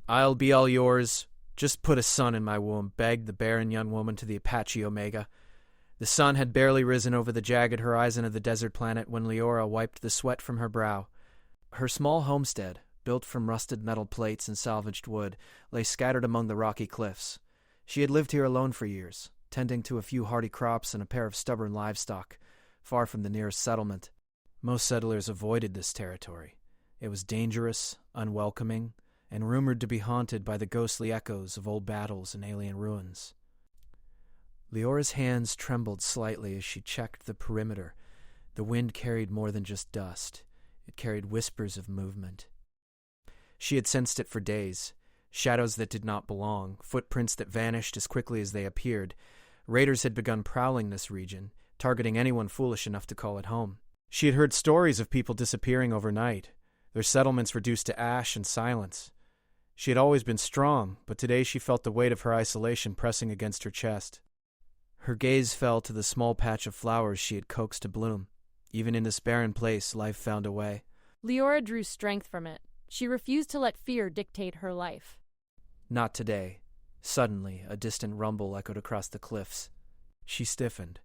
I'll be all yours. Just put a son in my womb, begged the barren young woman to the Apache Omega. The sun had barely risen over the jagged horizon of the desert planet when Leora wiped the sweat from her brow. Her small homestead, built from rusted metal plates and salvaged wood, lay scattered among the rocky cliffs. She had lived here alone for years, tending to a few hardy crops and a pair of stubborn livestock, far from the nearest settlement. Most settlers avoided this territory. It was dangerous, unwelcoming, and rumored to be haunted by the ghostly echoes of old battles and alien ruins. Leora's hands trembled slightly as she checked the perimeter. The wind carried more than just dust. It carried whispers of movement. She had sensed it for days. Shadows that did not belong, footprints that vanished as quickly as they appeared. Raiders had begun prowling this region, targeting anyone foolish enough to call it home. She had heard stories of people disappearing overnight, their settlements reduced to ash and silence. She had always been strong, but today she felt the weight of her isolation pressing against her chest. Her gaze fell to the small patch of flowers she had coaxed to bloom. Even in this barren place, life found a way. Leora drew strength from it. She refused to let fear dictate her life. Not today. Suddenly, a distant rumble echoed across the cliffs. She stiffened.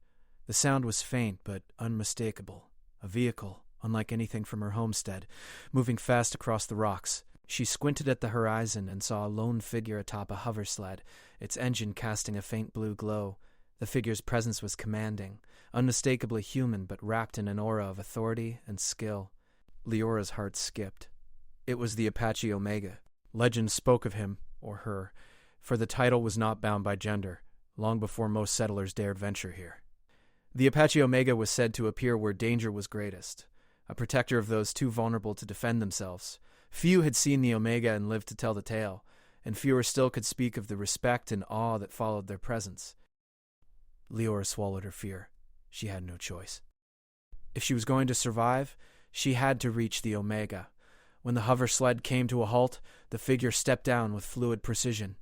The sound was faint but unmistakable. A vehicle, unlike anything from her homestead, moving fast across the rocks. She squinted at the horizon and saw a lone figure atop a hover sled, its engine casting a faint blue glow. The figure's presence was commanding, unmistakably human but wrapped in an aura of authority and skill. Leora's heart skipped. It was the Apache Omega. Legend spoke of him, or her, for the title was not bound by gender, long before most settlers dared venture here. The Apache Omega was said to appear where danger was greatest, a protector of those too vulnerable to defend themselves. Few had seen the Omega and lived to tell the tale, and fewer still could speak of the respect and awe that followed their presence. Leora swallowed her fear. She had no choice. If she was going to survive, she had to reach the Omega. When the hover sled came to a halt, the figure stepped down with fluid precision.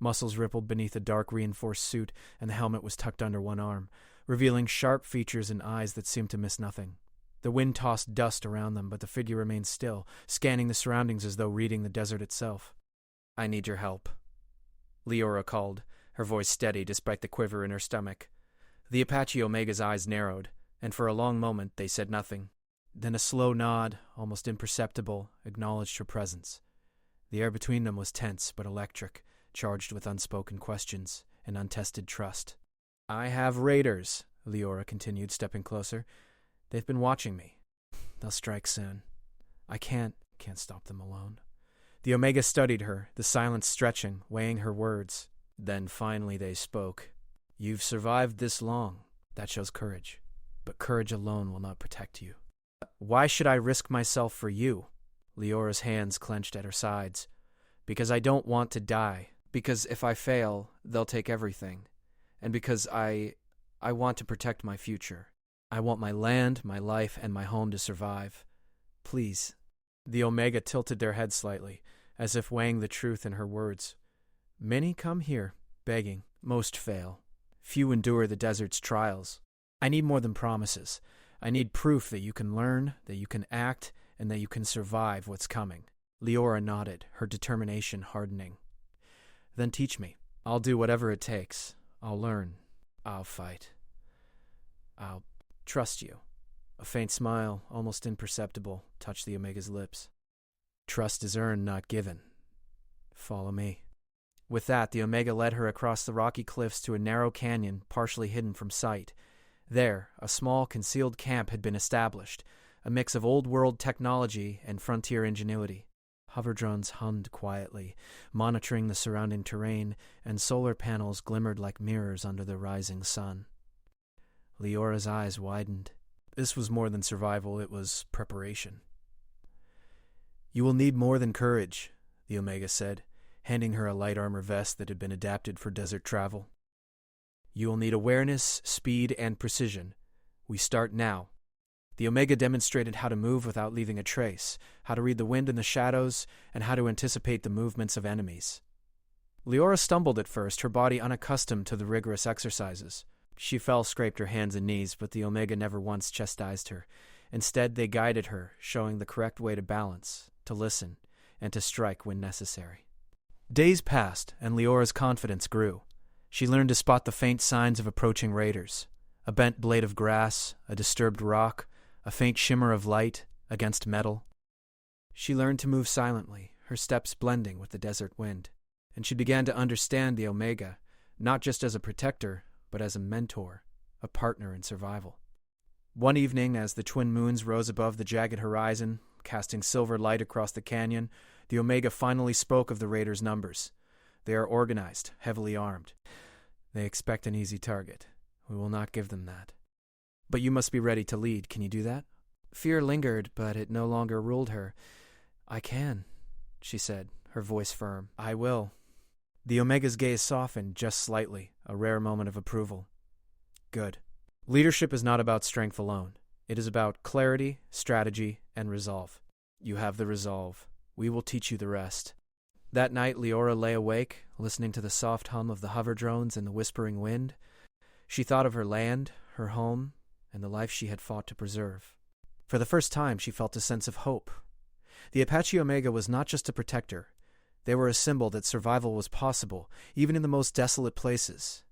Muscles rippled beneath a dark reinforced suit, and the helmet was tucked under one arm, revealing sharp features and eyes that seemed to miss nothing. The wind tossed dust around them, but the figure remained still, scanning the surroundings as though reading the desert itself. "I need your help," Leora called, her voice steady despite the quiver in her stomach. The Apache Omega's eyes narrowed, and for a long moment they said nothing. Then a slow nod, almost imperceptible, acknowledged her presence. The air between them was tense but electric, charged with unspoken questions and untested trust. "I have raiders," Leora continued, stepping closer. "They've been watching me. They'll strike soon. I can't stop them alone." The Omega studied her, the silence stretching, weighing her words. Then finally they spoke. "You've survived this long. That shows courage. But courage alone will not protect you." "Why should I risk myself for you?" Leora's hands clenched at her sides. "Because I don't want to die. Because if I fail, they'll take everything. And because I want to protect my future. I want my land, my life, and my home to survive. Please." The Omega tilted their head slightly, as if weighing the truth in her words. "Many come here, begging. Most fail. Few endure the desert's trials. I need more than promises. I need proof that you can learn, that you can act, and that you can survive what's coming." Leora nodded, her determination hardening. "Then teach me. I'll do whatever it takes. I'll learn. I'll fight. I'll trust you." A faint smile, almost imperceptible, touched the Omega's lips. "Trust is earned, not given. Follow me." With that, the Omega led her across the rocky cliffs to a narrow canyon partially hidden from sight. There, a small, concealed camp had been established, a mix of old-world technology and frontier ingenuity. Hover drones hummed quietly, monitoring the surrounding terrain, and solar panels glimmered like mirrors under the rising sun. Leora's eyes widened. This was more than survival, it was preparation. "You will need more than courage," the Omega said, handing her a light armor vest that had been adapted for desert travel. "You will need awareness, speed, and precision. We start now." The Omega demonstrated how to move without leaving a trace, how to read the wind in the shadows, and how to anticipate the movements of enemies. Leora stumbled at first, her body unaccustomed to the rigorous exercises. She fell, scraped her hands and knees, but the Omega never once chastised her. Instead, they guided her, showing the correct way to balance, to listen, and to strike when necessary. Days passed, and Leora's confidence grew. She learned to spot the faint signs of approaching raiders: a bent blade of grass, a disturbed rock, a faint shimmer of light against metal. She learned to move silently, her steps blending with the desert wind, and she began to understand the Omega, not just as a protector, but as a mentor, a partner in survival. One evening, as the twin moons rose above the jagged horizon, casting silver light across the canyon, the Omega finally spoke of the raiders' numbers. They are organized, heavily armed. They expect an easy target. We will not give them that. But you must be ready to lead. Can you do that? Fear lingered, but it no longer ruled her. I can, she said, her voice firm. I will. The Omega's gaze softened just slightly, a rare moment of approval. Good. Leadership is not about strength alone. It is about clarity, strategy, and resolve. You have the resolve. We will teach you the rest. That night, Leora lay awake, listening to the soft hum of the hover drones and the whispering wind. She thought of her land, her home, and the life she had fought to preserve. For the first time, she felt a sense of hope. The Apache Omega was not just a protector. They were a symbol that survival was possible, even in the most desolate places.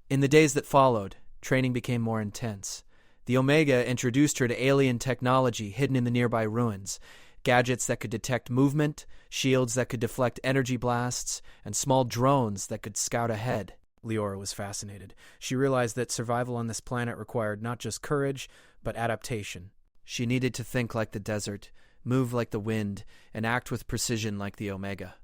In the days that followed, training became more intense. The Omega introduced her to alien technology hidden in the nearby ruins: gadgets that could detect movement, shields that could deflect energy blasts, and small drones that could scout ahead. Leora was fascinated. She realized that survival on this planet required not just courage, but adaptation. She needed to think like the desert, move like the wind, and act with precision like the Omega.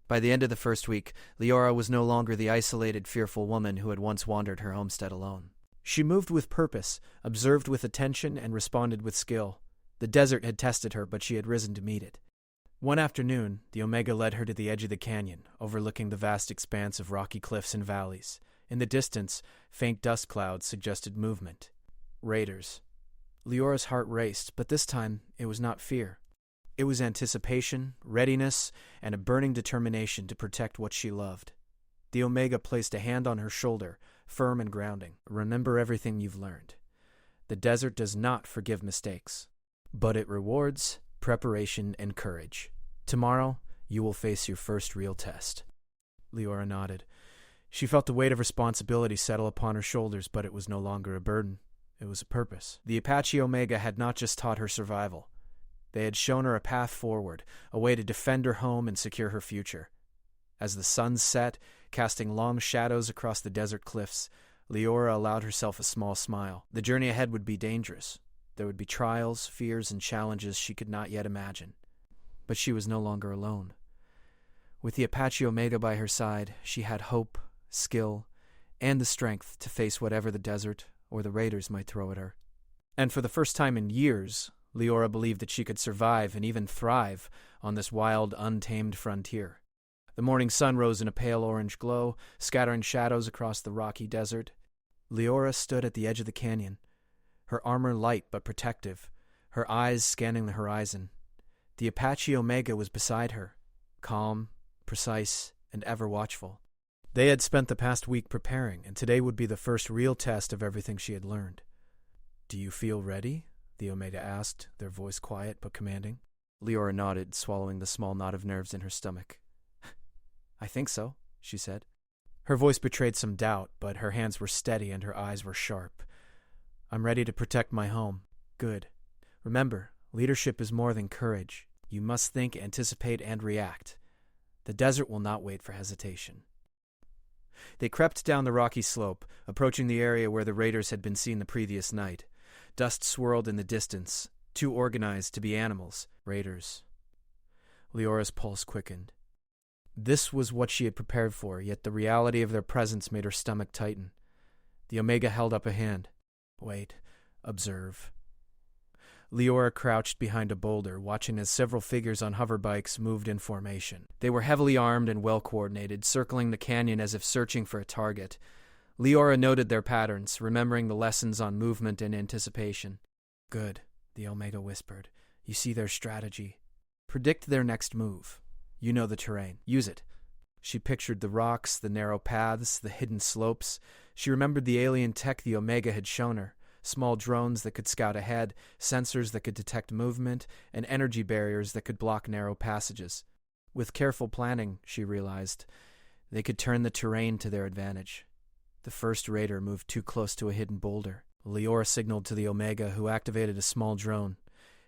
By the end of the first week, Leora was no longer the isolated, fearful woman who had once wandered her homestead alone. She moved with purpose, observed with attention, and responded with skill. The desert had tested her, but she had risen to meet it. One afternoon, the Omega led her to the edge of the canyon, overlooking the vast expanse of rocky cliffs and valleys. In the distance, faint dust clouds suggested movement. Raiders. Leora's heart raced, but this time it was not fear. It was anticipation, readiness, and a burning determination to protect what she loved. The Omega placed a hand on her shoulder, firm and grounding. Remember everything you've learned. The desert does not forgive mistakes, but it rewards preparation and courage. Tomorrow, you will face your first real test. Leora nodded. She felt the weight of responsibility settle upon her shoulders, but it was no longer a burden. It was a purpose. The Apache Omega had not just taught her survival. They had shown her a path forward, a way to defend her home and secure her future. As the sun set, casting long shadows across the desert cliffs, Leora allowed herself a small smile. The journey ahead would be dangerous. There would be trials, fears, and challenges she could not yet imagine. But she was no longer alone. With the Apache Omega by her side, she had hope, skill, and the strength to face whatever the desert or the raiders might throw at her. And for the first time in years, Leora believed that she could survive and even thrive on this wild, untamed frontier. The morning sun rose in a pale orange glow, scattering shadows across the rocky desert. Leora stood at the edge of the canyon, her armor light but protective, her eyes scanning the horizon. The Apache Omega was beside her, calm, precise, and ever watchful. They had spent the past week preparing, and today would be the first real test of everything she had learned. "Do you feel ready?" the Omega asked, their voice quiet but commanding. Leora nodded, swallowing the small knot of nerves in her stomach. "I think so," she said. Her voice betrayed some doubt, but her hands were steady and her eyes were sharp. "I'm ready to protect my home." "Good. Remember, leadership is more than courage. You must think, anticipate, and react. The desert will not wait for hesitation." They crept down the rocky slope, approaching the area where the raiders had been seen the previous night. Dust swirled in the distance, too organized to be animals. Raiders. Leora's pulse quickened. This was what she had prepared for, yet the reality of their presence made her stomach tighten. The Omega held up a hand. "Wait. Observe." Leora crouched behind a boulder, watching as several figures on hoverbikes moved in formation. They were heavily armed and well-coordinated, circling the canyon as if searching for a target. Leora noted their patterns, remembering the lessons on movement and anticipation. "Good," the Omega whispered. "You see their strategy. Predict their next move. You know the terrain. Use it." She pictured the rocks, the narrow paths, the hidden slopes. She remembered the alien tech the Omega had shown her. Small drones that could scout ahead, sensors that could detect movement, and energy barriers that could block narrow passages. With careful planning, she realized, they could turn the terrain to their advantage. The first raider moved too close to a hidden boulder. Leora signaled to the Omega, who activated a small drone.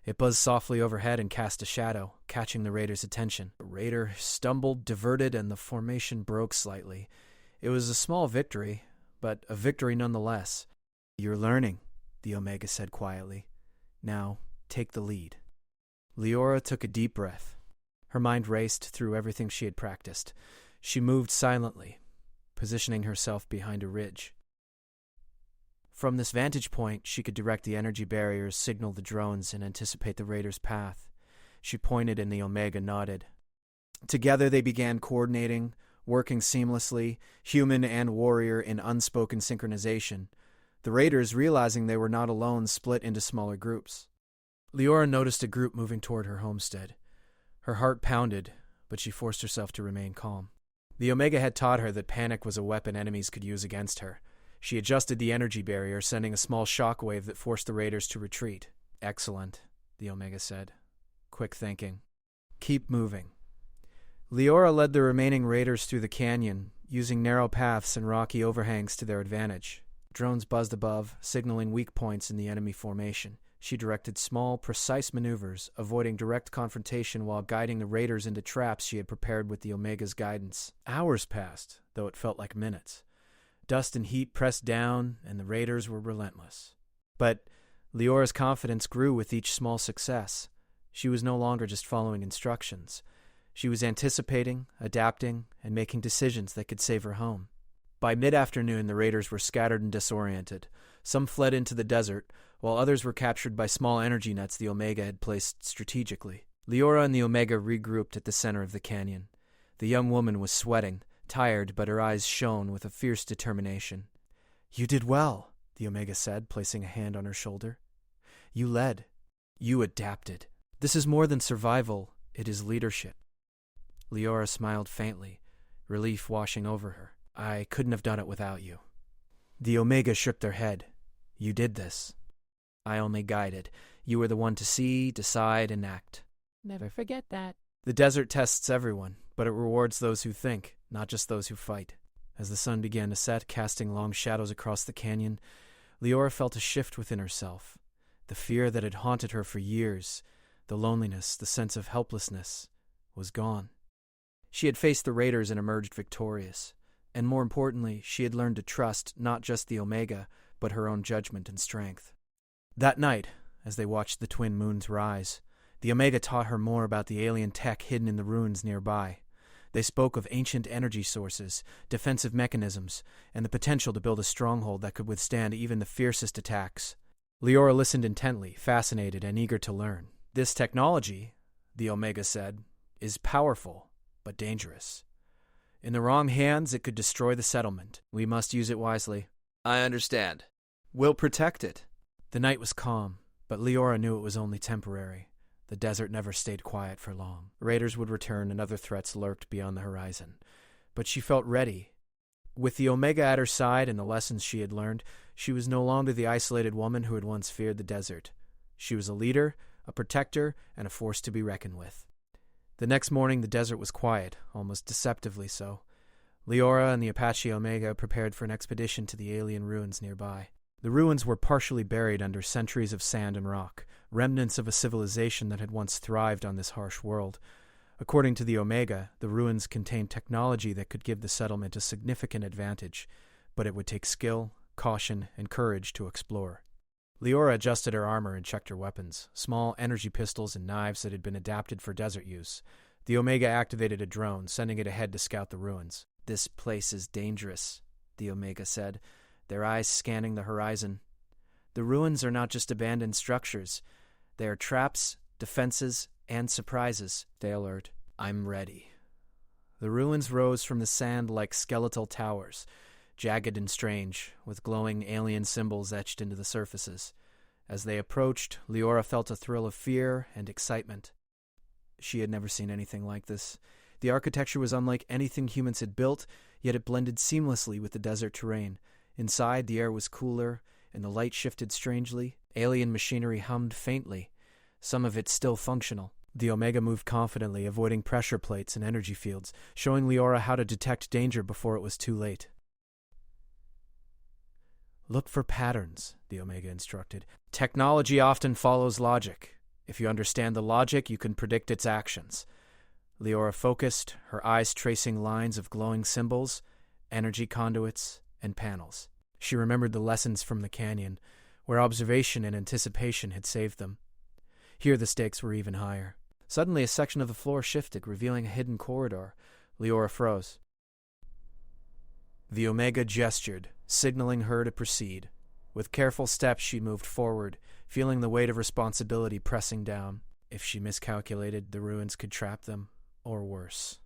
It buzzed softly overhead and cast a shadow, catching the raider's attention. The raider stumbled, diverted, and the formation broke slightly. It was a small victory, but a victory nonetheless. "You're learning," the Omega said quietly. "Now, take the lead." Leora took a deep breath. Her mind raced through everything she had practiced. She moved silently, positioning herself behind a ridge. From this vantage point, she could direct the energy barriers, signal the drones, and anticipate the raider's path. She pointed and the Omega nodded. Together they began coordinating, working seamlessly, human and warrior in unspoken synchronization. The raiders, realizing they were not alone, split into smaller groups. Leora noticed a group moving toward her homestead. Her heart pounded, but she forced herself to remain calm. The Omega had taught her that panic was a weapon enemies could use against her. She adjusted the energy barrier, sending a small shockwave that forced the raiders to retreat. "Excellent," the Omega said. "Quick thinking. Keep moving." Leora led the remaining raiders through the canyon, using narrow paths and rocky overhangs to their advantage. Drones buzzed above, signaling weak points in the enemy formation. She directed small, precise maneuvers, avoiding direct confrontation while guiding the raiders into traps she had prepared with the Omega's guidance. Hours passed, though it felt like minutes. Dust and heat pressed down, and the raiders were relentless. But Leora's confidence grew with each small success. She was no longer just following instructions. She was anticipating, adapting, and making decisions that could save her home. By mid-afternoon, the raiders were scattered and disoriented. Some fled into the desert, while others were captured by small energy nets the Omega had placed strategically. Leora and the Omega regrouped at the center of the canyon. The young woman was sweating, tired, but her eyes shone with a fierce determination. "You did well," the Omega said, placing a hand on her shoulder. "You led. You adapted. This is more than survival, it is leadership." Leora smiled faintly, relief washing over her. "I couldn't have done it without you." The Omega shook their head. "You did this. I only guided. You were the one to see, decide, and act." Never forget that. The desert tests everyone, but it rewards those who think, not just those who fight. As the sun began to set, casting long shadows across the canyon, Leora felt a shift within herself. The fear that had haunted her for years, the loneliness, the sense of helplessness, was gone. She had faced the raiders and emerged victorious. And more importantly, she had learned to trust not just the Omega, but her own judgment and strength. That night, as they watched the twin moons rise, the Omega taught her more about the alien tech hidden in the ruins nearby. They spoke of ancient energy sources, defensive mechanisms, and the potential to build a stronghold that could withstand even the fiercest attacks. Leora listened intently, fascinated and eager to learn. "This technology," the Omega said, "is powerful, but dangerous. In the wrong hands, it could destroy the settlement. We must use it wisely." "I understand." "We'll protect it." The night was calm, but Leora knew it was only temporary. The desert never stayed quiet for long. Raiders would return and other threats lurked beyond the horizon. But she felt ready. With the Omega at her side and the lessons she had learned, she was no longer the isolated woman who had once feared the desert. She was a leader, a protector, and a force to be reckoned with. The next morning, the desert was quiet, almost deceptively so. Leora and the Apache Omega prepared for an expedition to the alien ruins nearby. The ruins were partially buried under centuries of sand and rock, remnants of a civilization that had once thrived on this harsh world. According to the Omega, the ruins contained technology that could give the settlement a significant advantage, but it would take skill, caution, and courage to explore. Leora adjusted her armor and checked her weapons, small energy pistols and knives that had been adapted for desert use. The Omega activated a drone, sending it ahead to scout the ruins. "This place is dangerous," the Omega said, their eyes scanning the horizon. "The ruins are not just abandoned structures. They are traps, defenses, and surprises." They alert. "I'm ready." The ruins rose from the sand like skeletal towers, jagged and strange, with glowing alien symbols etched into the surfaces. As they approached, Leora felt a thrill of fear and excitement. She had never seen anything like this. The architecture was unlike anything humans had built, yet it blended seamlessly with the desert terrain. Inside, the air was cooler, and the light shifted strangely. Alien machinery hummed faintly, some of it still functional. The Omega moved confidently, avoiding pressure plates and energy fields, showing Leora how to detect danger before it was too late. Look for patterns, the Omega instructed. Technology often follows logic. If you understand the logic, you can predict its actions. Leora focused, her eyes tracing lines of glowing symbols, energy conduits, and panels. She remembered the lessons from the canyon, where observation and anticipation had saved them. Here the stakes were even higher. Suddenly, a section of the floor shifted, revealing a hidden corridor. Leora froze. The Omega gestured, signaling her to proceed. With careful steps, she moved forward, feeling the weight of responsibility pressing down. If she miscalculated, the ruins could trap them, or worse.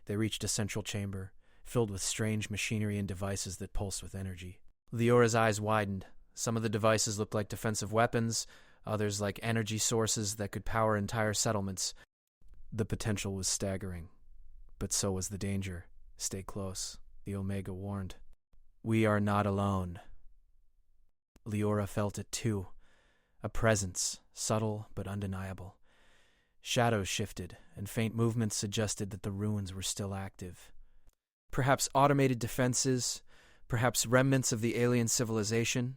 They reached a central chamber, filled with strange machinery and devices that pulsed with energy. Leora's eyes widened. Some of the devices looked like defensive weapons, others like energy sources that could power entire settlements. The potential was staggering, but so was the danger. Stay close, the Omega warned. We are not alone. Leora felt it too, a presence, subtle but undeniable. Shadows shifted, and faint movements suggested that the ruins were still active. Perhaps automated defenses, perhaps remnants of the alien civilization.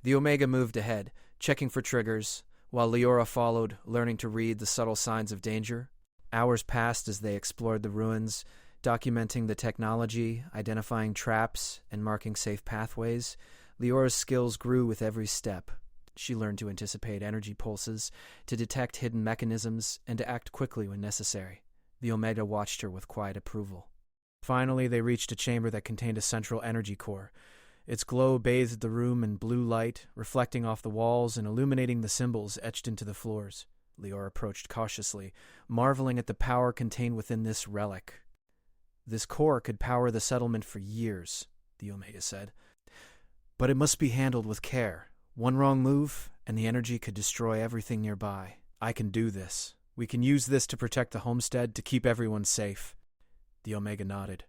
The Omega moved ahead, checking for triggers, while Leora followed, learning to read the subtle signs of danger. Hours passed as they explored the ruins, documenting the technology, identifying traps, and marking safe pathways. Leora's skills grew with every step. She learned to anticipate energy pulses, to detect hidden mechanisms, and to act quickly when necessary. The Omega watched her with quiet approval. Finally, they reached a chamber that contained a central energy core. Its glow bathed the room in blue light, reflecting off the walls and illuminating the symbols etched into the floors. Leora approached cautiously, marveling at the power contained within this relic. This core could power the settlement for years, the Omega said. But it must be handled with care. One wrong move, and the energy could destroy everything nearby. I can do this. We can use this to protect the homestead, to keep everyone safe. The Omega nodded.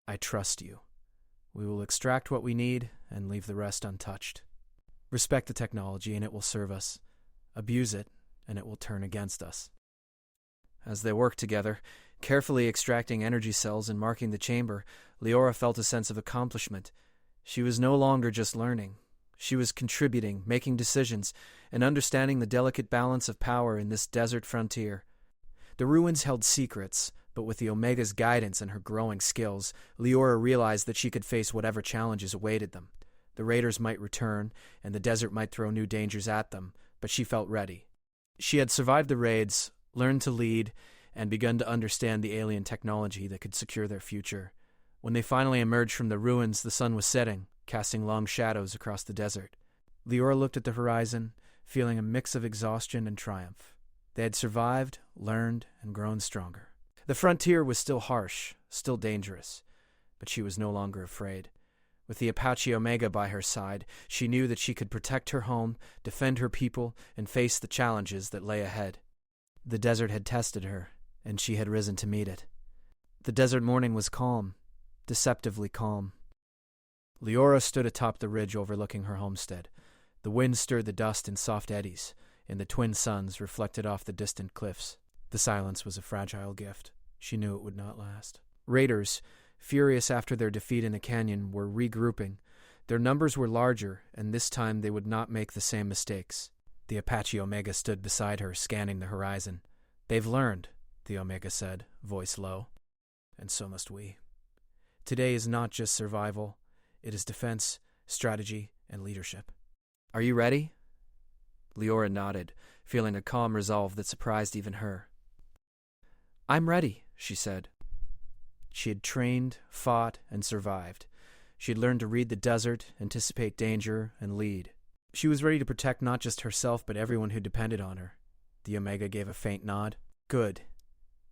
I trust you. We will extract what we need and leave the rest untouched. Respect the technology and it will serve us. Abuse it and it will turn against us. As they worked together, carefully extracting energy cells and marking the chamber, Leora felt a sense of accomplishment. She was no longer just learning. She was contributing, making decisions, and understanding the delicate balance of power in this desert frontier. The ruins held secrets, but with the Omega's guidance and her growing skills, Leora realized that she could face whatever challenges awaited them. The raiders might return, and the desert might throw new dangers at them, but she felt ready. She had survived the raids, learned to lead, and begun to understand the alien technology that could secure their future. When they finally emerged from the ruins, the sun was setting, casting long shadows across the desert. Leora looked at the horizon, feeling a mix of exhaustion and triumph. They had survived, learned, and grown stronger. The frontier was still harsh, still dangerous, but she was no longer afraid. With the Apache Omega by her side, she knew that she could protect her home, defend her people, and face the challenges that lay ahead. The desert had tested her, and she had risen to meet it. The desert morning was calm, deceptively calm. Leora stood atop the ridge overlooking her homestead. The wind stirred the dust in soft eddies, and the twin suns reflected off the distant cliffs. The silence was a fragile gift. She knew it would not last. Raiders, furious after their defeat in the canyon, were regrouping. Their numbers were larger, and this time they would not make the same mistakes. The Apache Omega stood beside her, scanning the horizon. They've learned, the Omega said, voice low. And so must we. Today is not just survival. It is defense, strategy, and leadership. Are you ready? Leora nodded, feeling a calm resolve that surprised even her. I'm ready, she said. She had trained, fought, and survived. She had learned to read the desert, anticipate danger, and lead. She was ready to protect not just herself, but everyone who depended on her. The Omega gave a faint nod. Good.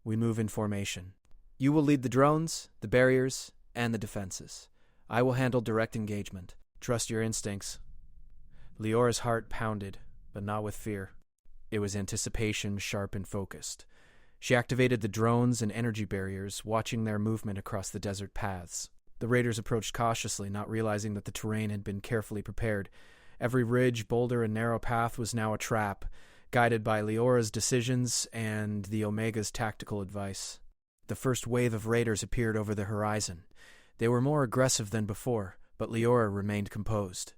We move in formation. You will lead the drones, the barriers, and the defenses. I will handle direct engagement. Trust your instincts. Leora's heart pounded, but not with fear. It was anticipation, sharp and focused. She activated the drones and energy barriers, watching their movement across the desert paths. The raiders approached cautiously, not realizing that the terrain had been carefully prepared. Every ridge, boulder, and narrow path was now a trap, guided by Leora's decisions and the Omega's tactical advice. The first wave of raiders appeared over the horizon. They were more aggressive than before, but Leora remained composed.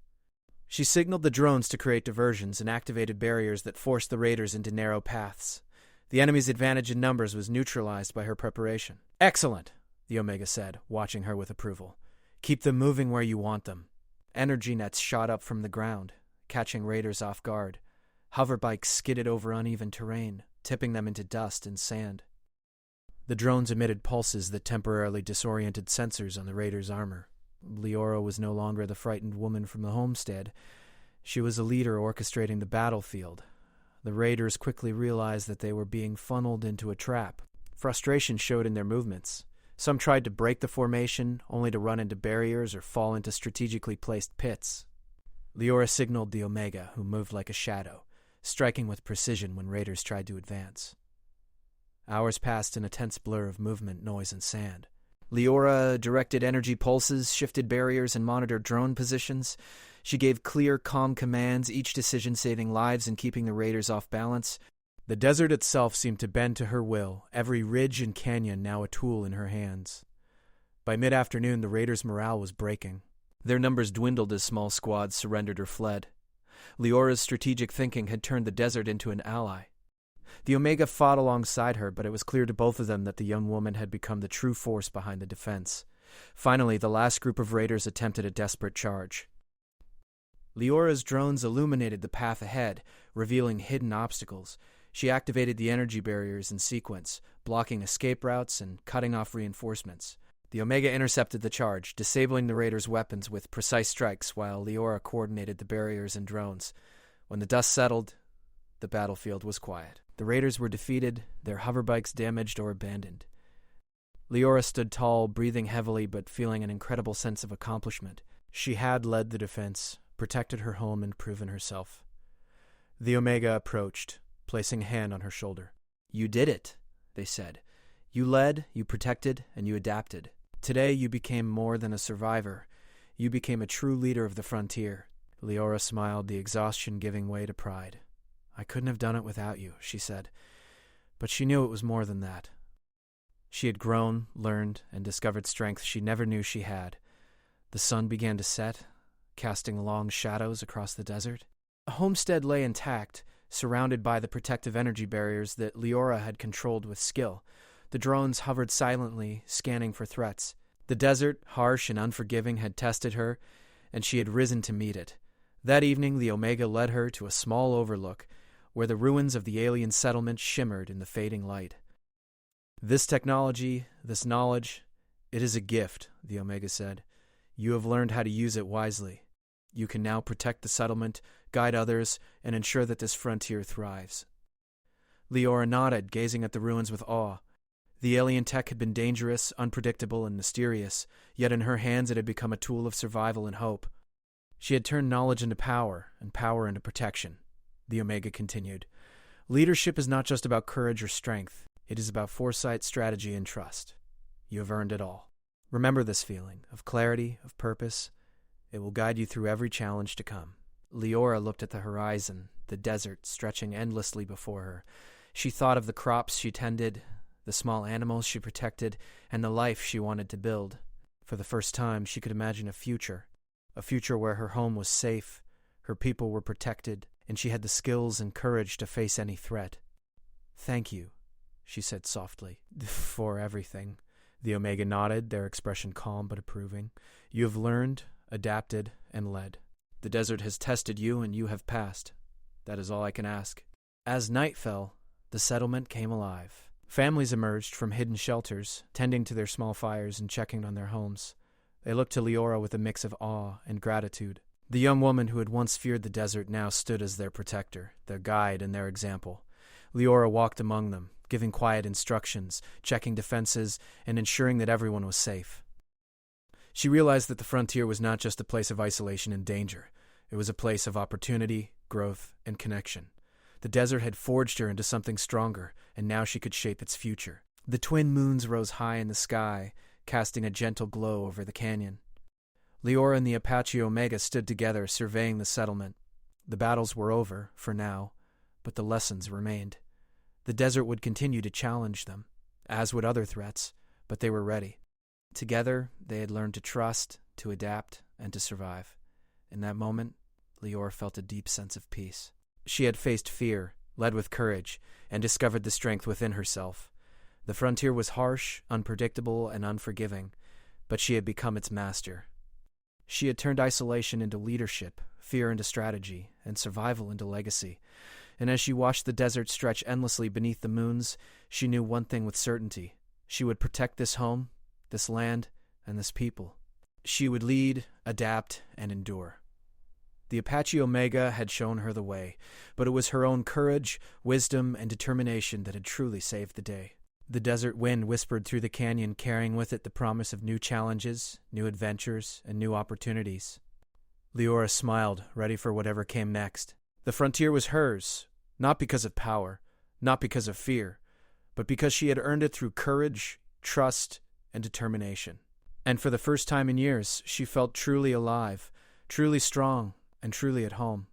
She signaled the drones to create diversions and activated barriers that forced the raiders into narrow paths. The enemy's advantage in numbers was neutralized by her preparation. "Excellent," the Omega said, watching her with approval. "Keep them moving where you want them." Energy nets shot up from the ground, catching raiders off guard. Hoverbikes skidded over uneven terrain, tipping them into dust and sand. The drones emitted pulses that temporarily disoriented sensors on the raiders' armor. Leora was no longer the frightened woman from the homestead. She was a leader orchestrating the battlefield. The raiders quickly realized that they were being funneled into a trap. Frustration showed in their movements. Some tried to break the formation, only to run into barriers or fall into strategically placed pits. Leora signaled the Omega, who moved like a shadow, striking with precision when raiders tried to advance. Hours passed in a tense blur of movement, noise, and sand. Leora directed energy pulses, shifted barriers, and monitored drone positions. She gave clear, calm commands, each decision saving lives and keeping the raiders off balance. The desert itself seemed to bend to her will, every ridge and canyon now a tool in her hands. By mid-afternoon, the raiders' morale was breaking. Their numbers dwindled as small squads surrendered or fled. Leora's strategic thinking had turned the desert into an ally. The Omega fought alongside her, but it was clear to both of them that the young woman had become the true force behind the defense. Finally, the last group of raiders attempted a desperate charge. Leora's drones illuminated the path ahead, revealing hidden obstacles. She activated the energy barriers in sequence, blocking escape routes and cutting off reinforcements. The Omega intercepted the charge, disabling the raiders' weapons with precise strikes while Leora coordinated the barriers and drones. When the dust settled, the battlefield was quiet. The raiders were defeated, their hoverbikes damaged or abandoned. Leora stood tall, breathing heavily but feeling an incredible sense of accomplishment. She had led the defense, protected her home, and proven herself. The Omega approached, placing a hand on her shoulder. "You did it," they said. "You led, you protected, and you adapted. Today you became more than a survivor. You became a true leader of the frontier." Leora smiled, the exhaustion giving way to pride. "I couldn't have done it without you," she said. But she knew it was more than that. She had grown, learned, and discovered strength she never knew she had. The sun began to set, casting long shadows across the desert. A homestead lay intact, surrounded by the protective energy barriers that Leora had controlled with skill. The drones hovered silently, scanning for threats. The desert, harsh and unforgiving, had tested her, and she had risen to meet it. That evening, the Omega led her to a small overlook, where the ruins of the alien settlement shimmered in the fading light. "This technology, this knowledge, it is a gift," the Omega said. "You have learned how to use it wisely. You can now protect the settlement, guide others, and ensure that this frontier thrives." Leora nodded, gazing at the ruins with awe. The alien tech had been dangerous, unpredictable, and mysterious, yet in her hands it had become a tool of survival and hope. She had turned knowledge into power, and power into protection. The Omega continued. "Leadership is not just about courage or strength. It is about foresight, strategy, and trust. You have earned it all. Remember this feeling of clarity, of purpose. It will guide you through every challenge to come." Leora looked at the horizon, the desert stretching endlessly before her. She thought of the crops she tended, the small animals she protected, and the life she wanted to build. For the first time, she could imagine a future where her home was safe, her people were protected, and she had the skills and courage to face any threat. "Thank you," she said softly, "for everything." The Omega nodded, their expression calm but approving. "You have learned, adapted, and led. The desert has tested you, and you have passed. That is all I can ask." As night fell, the settlement came alive. Families emerged from hidden shelters, tending to their small fires and checking on their homes. They looked to Leora with a mix of awe and gratitude. The young woman who had once feared the desert now stood as their protector, their guide, and their example. Leora walked among them, giving quiet instructions, checking defenses, and ensuring that everyone was safe. She realized that the frontier was not just a place of isolation and danger. It was a place of opportunity, growth, and connection. The desert had forged her into something stronger, and now she could shape its future. The twin moons rose high in the sky, casting a gentle glow over the canyon. Leora and the Apache Omega stood together, surveying the settlement. The battles were over, for now, but the lessons remained. The desert would continue to challenge them, as would other threats, but they were ready. Together, they had learned to trust, to adapt, and to survive. In that moment, Lior felt a deep sense of peace. She had faced fear, led with courage, and discovered the strength within herself. The frontier was harsh, unpredictable, and unforgiving, but she had become its master. She had turned isolation into leadership, fear into strategy, and survival into legacy. And as she watched the desert stretch endlessly beneath the moons, she knew one thing with certainty. She would protect this home, this land, and this people. She would lead, adapt, and endure. The Apache Omega had shown her the way, but it was her own courage, wisdom, and determination that had truly saved the day. The desert wind whispered through the canyon, carrying with it the promise of new challenges, new adventures, and new opportunities. Liora smiled, ready for whatever came next. The frontier was hers, not because of power, not because of fear, but because she had earned it through courage, trust, and determination. And for the first time in years, she felt truly alive, truly strong, and truly at home.